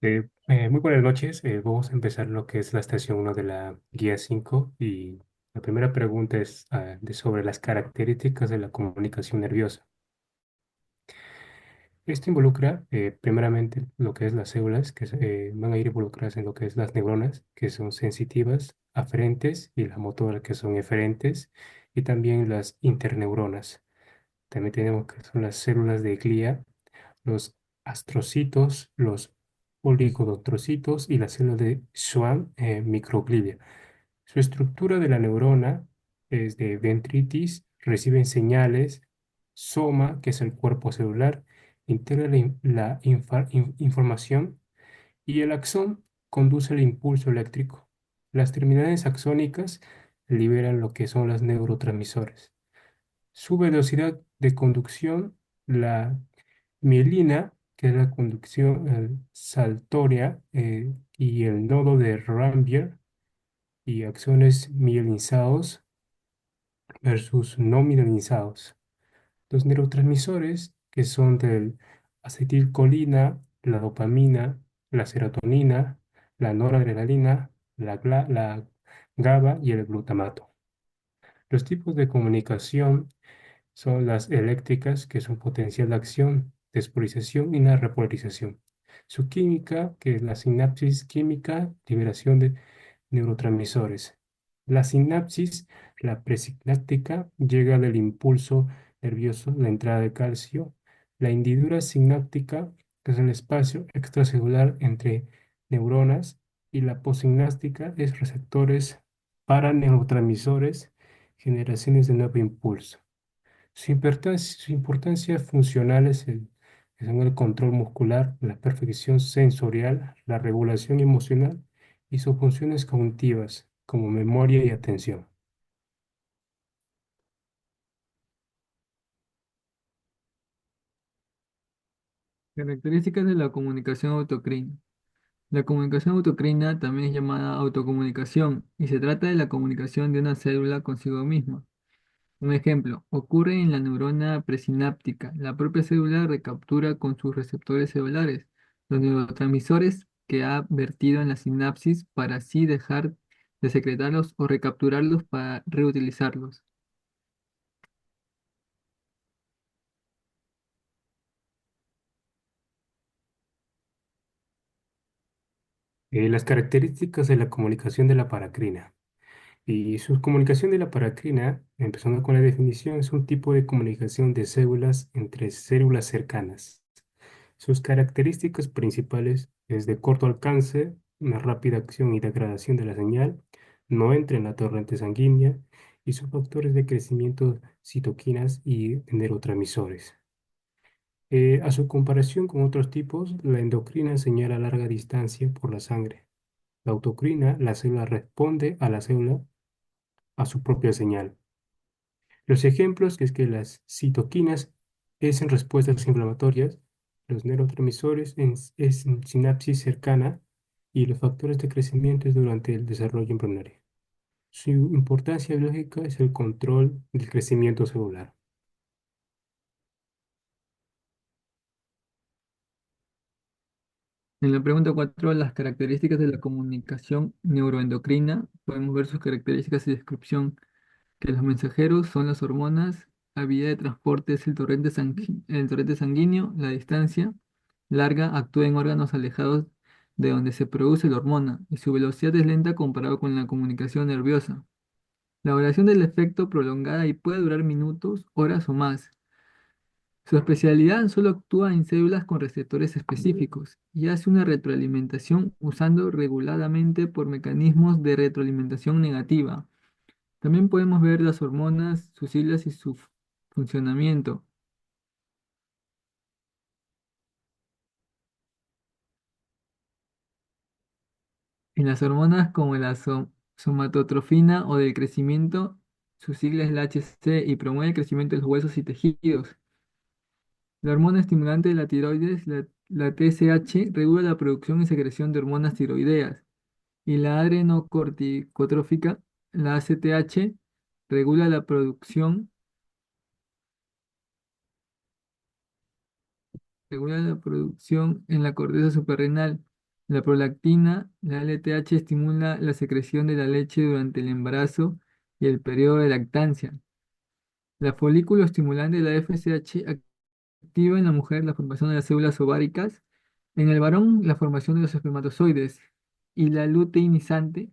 Muy buenas noches. Vamos a empezar lo que es la estación 1 de la guía 5 y la primera pregunta es sobre las características de la comunicación nerviosa. Esto involucra primeramente lo que es las células que van a ir involucradas en lo que es las neuronas, que son sensitivas, aferentes, y las motoras, que son eferentes, y también las interneuronas. También tenemos que son las células de glía, los astrocitos, los oligodendrocitos y las células de Schwann microglia. Su estructura de la neurona es de dendritis, reciben señales, soma, que es el cuerpo celular, integra la información y el axón conduce el impulso eléctrico. Las terminales axónicas liberan lo que son los neurotransmisores. Su velocidad de conducción, la mielina, que es la conducción saltoria, y el nodo de Rambier, y axones mielinizados versus no mielinizados. Los neurotransmisores, que son del acetilcolina, la dopamina, la serotonina, la noradrenalina, la GABA y el glutamato. Los tipos de comunicación son las eléctricas, que son potencial de acción, despolarización y la repolarización. Su química, que es la sinapsis química, liberación de neurotransmisores. La sinapsis, la presináptica, llega del impulso nervioso, la entrada de calcio. La hendidura sináptica, que es el espacio extracelular entre neuronas. Y la postsináptica es receptores para neurotransmisores, generaciones de nuevo impulso. Su importancia funcional son el control muscular, la perfección sensorial, la regulación emocional y sus funciones cognitivas, como memoria y atención. Características de la comunicación autocrina. La comunicación autocrina también es llamada autocomunicación y se trata de la comunicación de una célula consigo misma. Un ejemplo, ocurre en la neurona presináptica. La propia célula recaptura con sus receptores celulares los neurotransmisores que ha vertido en la sinapsis para así dejar de secretarlos o recapturarlos para reutilizarlos. Las características de la comunicación de la paracrina. Y su comunicación de la paracrina, empezando con la definición, es un tipo de comunicación de células entre células cercanas. Sus características principales es de corto alcance, una rápida acción y degradación de la señal, no entra en la torrente sanguínea y sus factores de crecimiento, citoquinas y neurotransmisores. A su comparación con otros tipos, la endocrina señala a larga distancia por la sangre. La autocrina, la célula responde a la célula a su propia señal. Los ejemplos que es que las citoquinas es en respuestas inflamatorias, los neurotransmisores es en sinapsis cercana y los factores de crecimiento es durante el desarrollo embrionario. Su importancia biológica es el control del crecimiento celular. En la pregunta 4, las características de la comunicación neuroendocrina, podemos ver sus características y descripción, que los mensajeros son las hormonas, la vía de transporte es el torrente sanguíneo, la distancia larga actúa en órganos alejados de donde se produce la hormona y su velocidad es lenta comparado con la comunicación nerviosa. La duración del efecto prolongada y puede durar minutos, horas o más. Su especialidad solo actúa en células con receptores específicos y hace una retroalimentación usando reguladamente por mecanismos de retroalimentación negativa. También podemos ver las hormonas, sus siglas y su funcionamiento. En las hormonas como la somatotrofina o del crecimiento, su sigla es la HC y promueve el crecimiento de los huesos y tejidos. La hormona estimulante de la tiroides, la TSH, regula la producción y secreción de hormonas tiroideas. Y la adrenocorticotrófica, la ACTH, regula regula la producción en la corteza suprarrenal. La prolactina, la LTH estimula la secreción de la leche durante el embarazo y el periodo de lactancia. La folículo estimulante, la FSH, activa en la mujer la formación de las células ováricas, en el varón la formación de los espermatozoides. Y la luteinizante,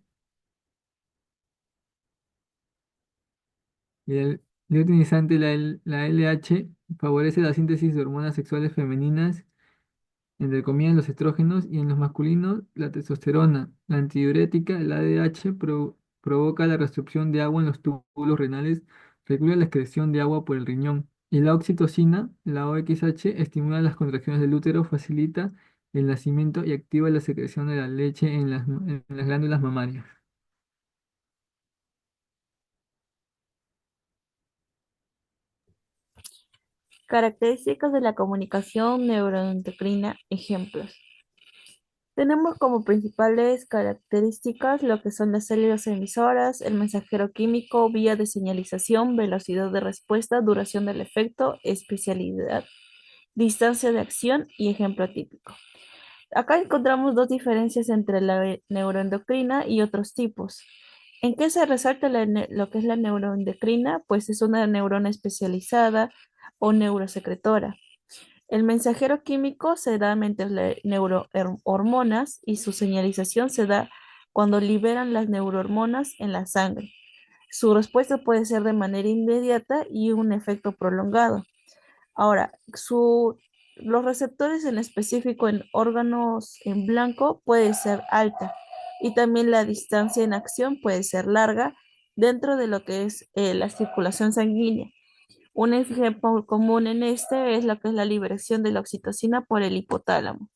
la LH, favorece la síntesis de hormonas sexuales femeninas, entre comillas los estrógenos, y en los masculinos la testosterona. La antidiurética, el ADH, provoca la restricción de agua en los túbulos renales, regula la excreción de agua por el riñón. Y la oxitocina, la OXH, estimula las contracciones del útero, facilita el nacimiento y activa la secreción de la leche en las glándulas mamarias. Características de la comunicación neuroendocrina, ejemplos. Tenemos como principales características lo que son las células emisoras, el mensajero químico, vía de señalización, velocidad de respuesta, duración del efecto, especialidad, distancia de acción y ejemplo típico. Acá encontramos dos diferencias entre la neuroendocrina y otros tipos. ¿En qué se resalta lo que es la neuroendocrina? Pues es una neurona especializada o neurosecretora. El mensajero químico se da mediante las neurohormonas y su señalización se da cuando liberan las neurohormonas en la sangre. Su respuesta puede ser de manera inmediata y un efecto prolongado. Ahora, los receptores en específico en órganos en blanco puede ser alta y también la distancia en acción puede ser larga dentro de lo que es la circulación sanguínea. Un ejemplo común en este es lo que es la liberación de la oxitocina por el hipotálamo.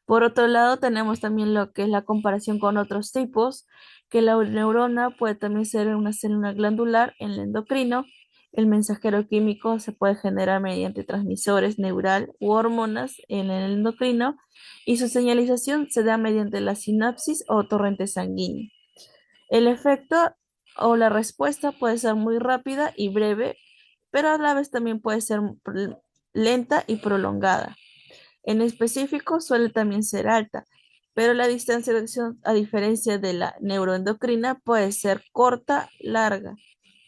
Por otro lado, tenemos también lo que es la comparación con otros tipos, que la neurona puede también ser una célula glandular en el endocrino. El mensajero químico se puede generar mediante transmisores neural u hormonas en el endocrino y su señalización se da mediante la sinapsis o torrente sanguíneo. El efecto o la respuesta puede ser muy rápida y breve, pero a la vez también puede ser lenta y prolongada. En específico, suele también ser alta, pero la distancia de acción, a diferencia de la neuroendocrina, puede ser corta, larga.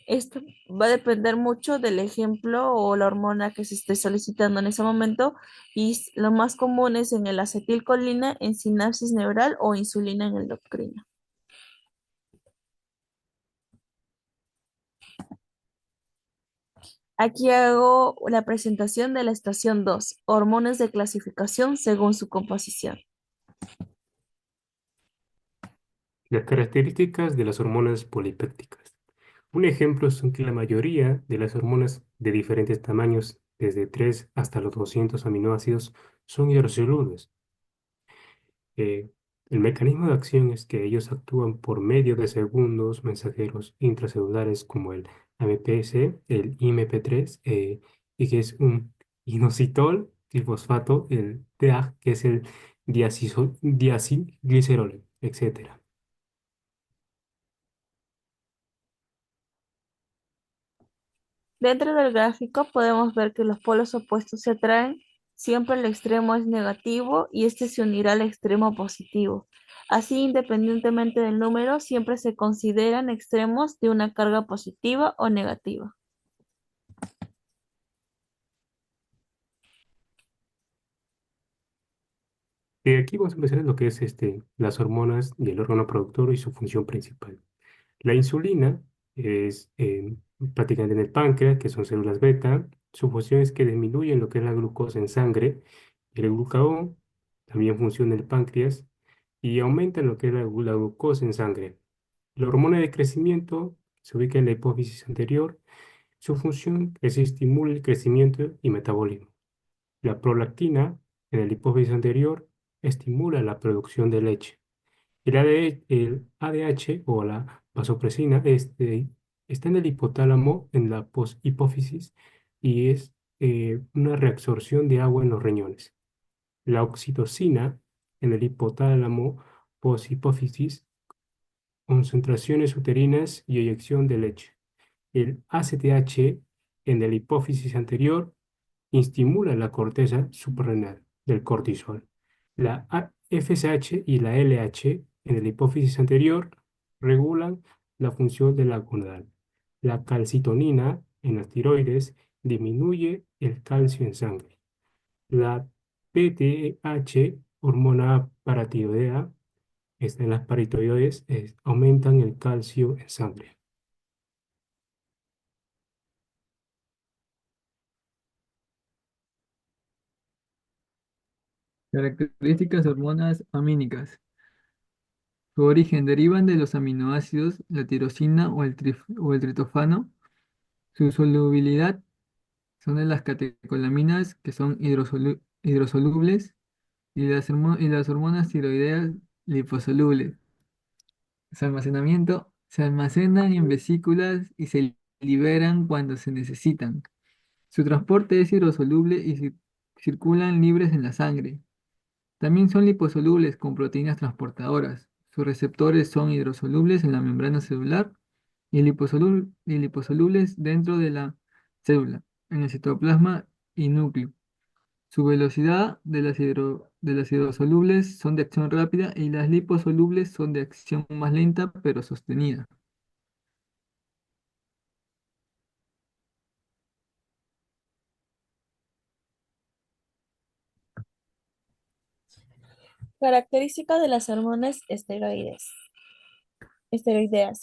Esto va a depender mucho del ejemplo o la hormona que se esté solicitando en ese momento y lo más común es en el acetilcolina, en sinapsis neural o insulina en endocrina. Aquí hago la presentación de la estación 2, hormonas de clasificación según su composición. Las características de las hormonas polipépticas. Un ejemplo son que la mayoría de las hormonas de diferentes tamaños, desde 3 hasta los 200 aminoácidos, son hidrosolubles. Eh, el mecanismo de acción es que ellos actúan por medio de segundos mensajeros intracelulares como el AMPS, el IMP3, y que es un inositol trifosfato, el DAG, que es el diacilglicerol, etcétera. Dentro del gráfico podemos ver que los polos opuestos se atraen, siempre el extremo es negativo y este se unirá al extremo positivo. Así, independientemente del número, siempre se consideran extremos de una carga positiva o negativa. Aquí vamos a empezar en lo que es las hormonas y el órgano productor y su función principal. La insulina es prácticamente en el páncreas, que son células beta. Su función es que disminuyen lo que es la glucosa en sangre. Y el glucagón también funciona en el páncreas y aumenta lo que es la glucosa en sangre. La hormona de crecimiento se ubica en la hipófisis anterior. Su función es estimular el crecimiento y metabolismo. La prolactina en el hipófisis anterior estimula la producción de leche. El ADH o la vasopresina está en el hipotálamo, en la hipófisis, y es una reabsorción de agua en los riñones. La oxitocina en el hipotálamo, poshipófisis, concentraciones uterinas y eyección de leche. El ACTH en el hipófisis anterior estimula la corteza suprarrenal del cortisol. FSH y la LH en la hipófisis anterior regulan la función de la gonadal. La calcitonina en las tiroides disminuye el calcio en sangre. La PTH, hormona paratiroidea, está en las paratiroides, aumentan el calcio en sangre. Características de hormonas amínicas. Su origen derivan de los aminoácidos, la tirosina o el triptofano. Su solubilidad son de las catecolaminas que son hidrosolubles y las hormonas tiroideas liposolubles. Su almacenamiento se almacenan en vesículas y se liberan cuando se necesitan. Su transporte es hidrosoluble y circulan libres en la sangre. También son liposolubles con proteínas transportadoras. Sus receptores son hidrosolubles en la membrana celular y liposolubles dentro de la célula, en el citoplasma y núcleo. Su velocidad de las hidrosolubles son de acción rápida y las liposolubles son de acción más lenta pero sostenida. Características de las hormonas esteroideas.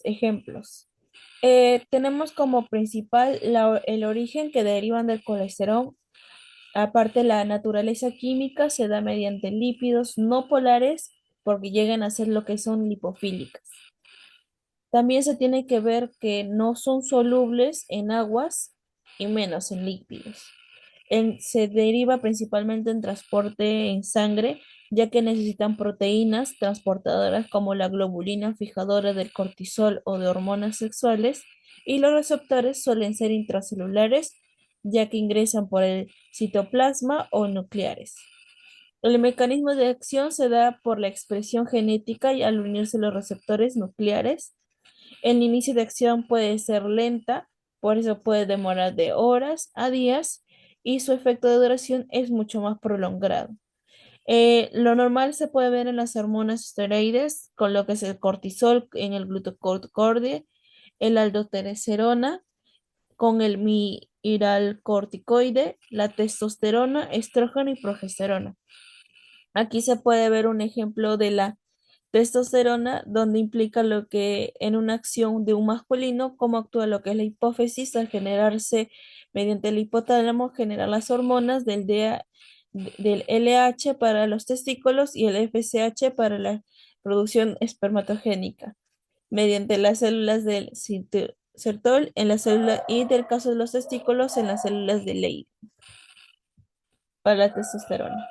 Ejemplos. Tenemos como principal el origen que derivan del colesterol. Aparte, la naturaleza química se da mediante lípidos no polares porque llegan a ser lo que son lipofílicas. También se tiene que ver que no son solubles en aguas y menos en lípidos. Se deriva principalmente en transporte en sangre, ya que necesitan proteínas transportadoras como la globulina fijadora del cortisol o de hormonas sexuales, y los receptores suelen ser intracelulares, ya que ingresan por el citoplasma o nucleares. El mecanismo de acción se da por la expresión genética y al unirse los receptores nucleares. El inicio de acción puede ser lenta, por eso puede demorar de horas a días y su efecto de duración es mucho más prolongado. Lo normal se puede ver en las hormonas esteroides, con lo que es el cortisol en el glucocorticoide, el aldotestosterona con el mineralcorticoide, la testosterona, estrógeno y progesterona. Aquí se puede ver un ejemplo de la testosterona, donde implica lo que en una acción de un masculino, cómo actúa lo que es la hipófisis al generarse mediante el hipotálamo, generar las hormonas del LH para los testículos y el FSH para la producción espermatogénica, mediante las células del Sertol en la célula y del caso de los testículos en las células de Leydig para la testosterona.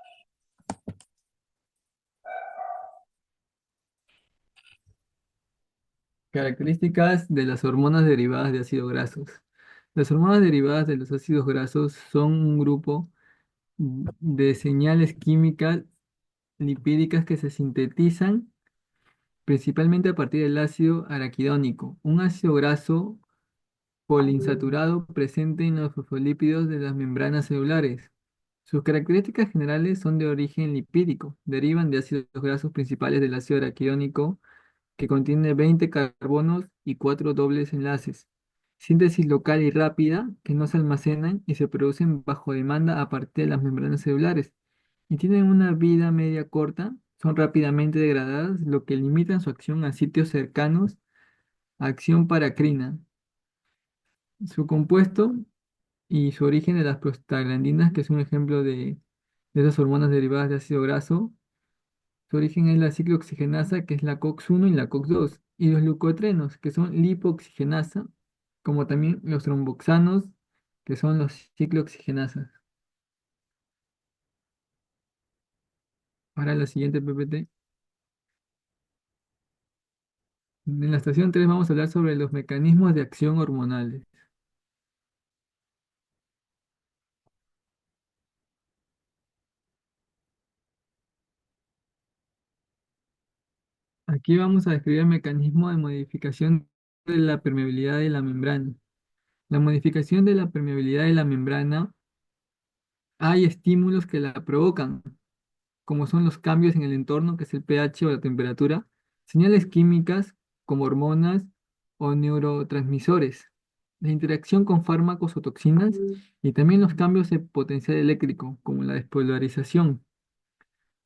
Características de las hormonas derivadas de ácidos grasos. Las hormonas derivadas de los ácidos grasos son un grupo de señales químicas lipídicas que se sintetizan principalmente a partir del ácido araquidónico, un ácido graso poliinsaturado presente en los fosfolípidos de las membranas celulares. Sus características generales son de origen lipídico, derivan de ácidos grasos principales del ácido araquidónico que contiene 20 carbonos y 4 dobles enlaces. Síntesis local y rápida que no se almacenan y se producen bajo demanda a partir de las membranas celulares y tienen una vida media corta, son rápidamente degradadas, lo que limita su acción a sitios cercanos a acción paracrina. Su compuesto y su origen de las prostaglandinas, que es un ejemplo de esas hormonas derivadas de ácido graso. Su origen es la ciclooxigenasa, que es la COX-1 y la COX-2, y los leucotrenos, que son lipooxigenasa, como también los tromboxanos, que son los ciclooxigenasas. Para la siguiente PPT. En la estación 3 vamos a hablar sobre los mecanismos de acción hormonales. Aquí vamos a describir el mecanismo de modificación de la permeabilidad de la membrana. La modificación de la permeabilidad de la membrana, hay estímulos que la provocan, como son los cambios en el entorno, que es el pH o la temperatura, señales químicas como hormonas o neurotransmisores, la interacción con fármacos o toxinas y también los cambios de potencial eléctrico, como la despolarización.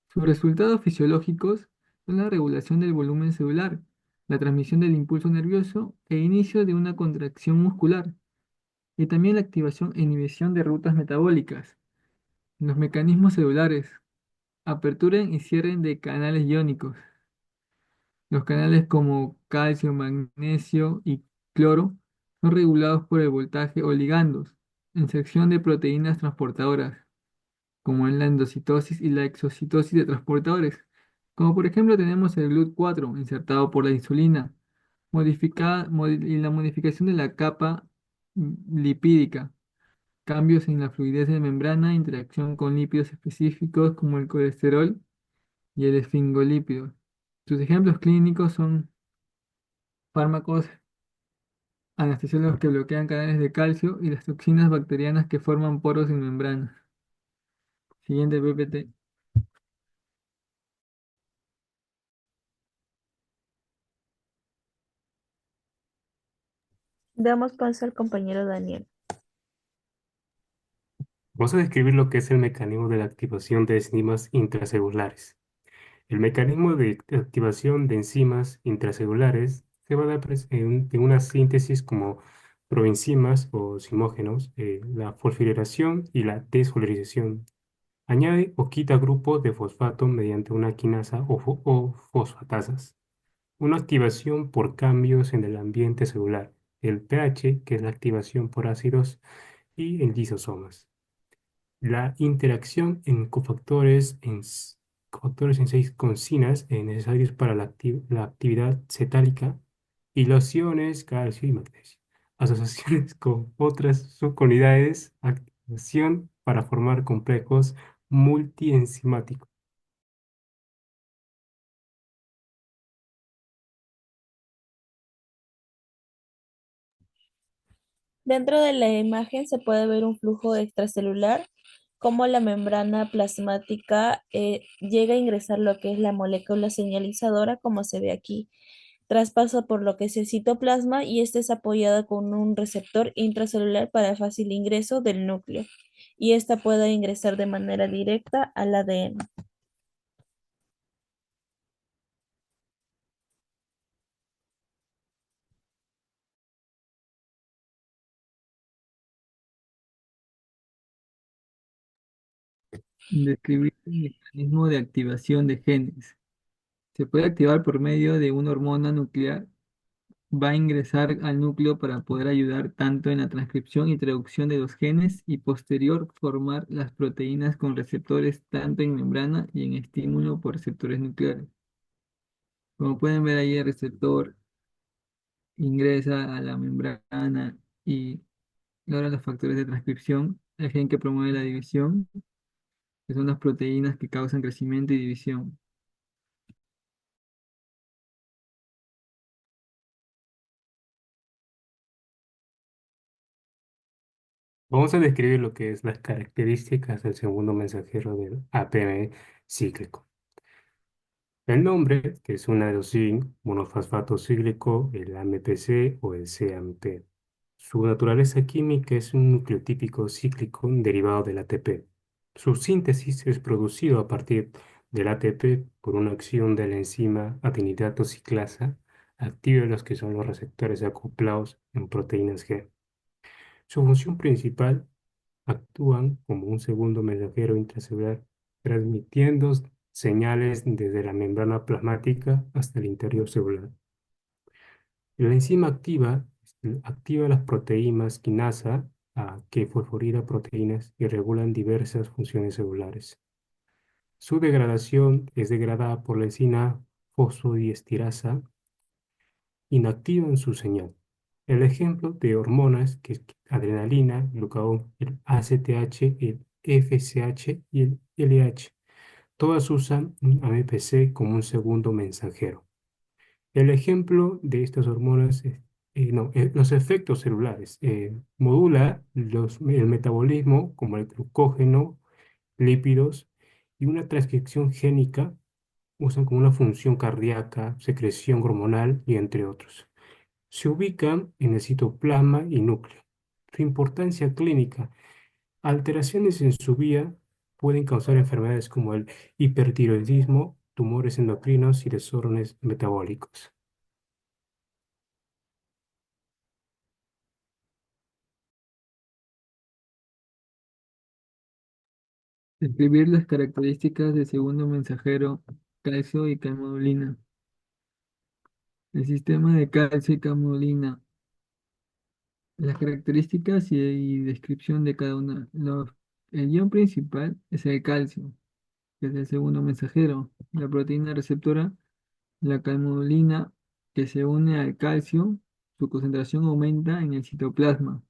Sus resultados fisiológicos son la regulación del volumen celular, la transmisión del impulso nervioso e inicio de una contracción muscular, y también la activación e inhibición de rutas metabólicas. Los mecanismos celulares, apertura y cierre de canales iónicos. Los canales como calcio, magnesio y cloro son regulados por el voltaje o ligandos, inserción de proteínas transportadoras, como en la endocitosis y la exocitosis de transportadores. Como por ejemplo tenemos el GLUT4 insertado por la insulina, y la modificación de la capa lipídica, cambios en la fluidez de membrana, interacción con lípidos específicos como el colesterol y el esfingolípido. Sus ejemplos clínicos son fármacos anestesiólogos que bloquean canales de calcio y las toxinas bacterianas que forman poros en membrana. Siguiente PPT. Damos paso al compañero Daniel. Vamos a describir lo que es el mecanismo de la activación de enzimas intracelulares. El mecanismo de activación de enzimas intracelulares se va a dar en una síntesis como proenzimas o zimógenos, la fosforilación y la desfosforilación. Añade o quita grupos de fosfato mediante una quinasa o fosfatasas. Una activación por cambios en el ambiente celular, el pH, que es la activación por ácidos, y en lisosomas. La interacción en cofactores en 6 concinas necesarios para la actividad cetálica y los iones calcio y magnesio. Asociaciones con otras subunidades, activación para formar complejos multienzimáticos. Dentro de la imagen se puede ver un flujo extracelular, cómo la membrana plasmática llega a ingresar lo que es la molécula señalizadora, como se ve aquí. Traspasa por lo que es el citoplasma y este es apoyada con un receptor intracelular para el fácil ingreso del núcleo. Y esta puede ingresar de manera directa al ADN. Describir el mecanismo de activación de genes. Se puede activar por medio de una hormona nuclear. Va a ingresar al núcleo para poder ayudar tanto en la transcripción y traducción de los genes y posterior formar las proteínas con receptores tanto en membrana y en estímulo por receptores nucleares. Como pueden ver ahí, el receptor ingresa a la membrana y logra los factores de transcripción, el gen que promueve la división, que son las proteínas que causan crecimiento y división. Vamos a describir lo que es las características del segundo mensajero del APM cíclico. El nombre, que es un adenosín monofosfato cíclico, el AMPC o el CAMP. Su naturaleza química es un nucleotípico cíclico derivado del ATP. Su síntesis es producido a partir del ATP por una acción de la enzima adenidato ciclasa, activa los que son los receptores acoplados en proteínas G. Su función principal, actúan como un segundo mensajero intracelular, transmitiendo señales desde la membrana plasmática hasta el interior celular. La enzima activa las proteínas quinasa que fosforila proteínas y regulan diversas funciones celulares. Su degradación es degradada por la enzima fosfodiesterasa, inactiva en su señal. El ejemplo de hormonas que es adrenalina, glucagón, el ACTH, el FSH y el LH. Todas usan un AMPC como un segundo mensajero. El ejemplo de estas hormonas es, no, los efectos celulares. Modula el metabolismo como el glucógeno, lípidos y una transcripción génica usan como una función cardíaca, secreción hormonal y entre otros. Se ubican en el citoplasma y núcleo. Su importancia clínica: alteraciones en su vía pueden causar enfermedades como el hipertiroidismo, tumores endocrinos y desórdenes metabólicos. Describir las características del segundo mensajero, calcio y camodulina. El sistema de calcio y camodulina. Las características y descripción de cada una. El ion principal es el calcio, que es el segundo mensajero. La proteína receptora, la calmodulina, que se une al calcio, su concentración aumenta en el citoplasma.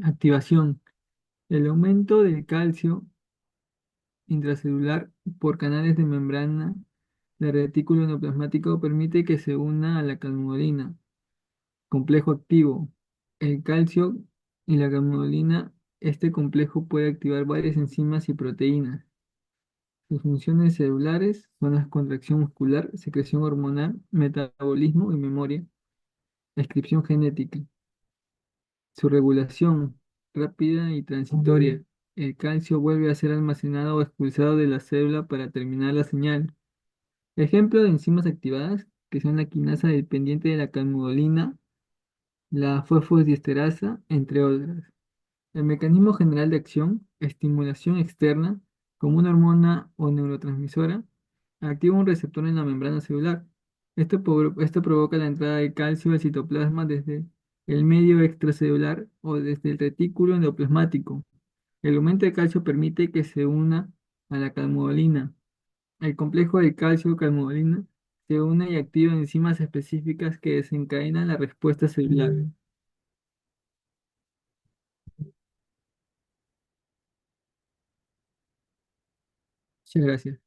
Activación. El aumento del calcio intracelular por canales de membrana del retículo endoplasmático permite que se una a la calmodulina. Complejo activo. El calcio y la gamma, este complejo puede activar varias enzimas y proteínas. Sus funciones celulares son la contracción muscular, secreción hormonal, metabolismo y memoria. Descripción genética. Su regulación rápida y transitoria. El calcio vuelve a ser almacenado o expulsado de la célula para terminar la señal. Ejemplo de enzimas activadas, que son la quinasa dependiente de la calmodulina, la fosfodiesterasa, entre otras. El mecanismo general de acción: estimulación externa, como una hormona o neurotransmisora, activa un receptor en la membrana celular. Esto provoca la entrada de calcio al citoplasma desde el medio extracelular o desde el retículo endoplasmático. El aumento de calcio permite que se una a la calmodulina. El complejo de calcio-calmodulina se une y activa enzimas específicas que desencadenan la respuesta celular. Muchas gracias.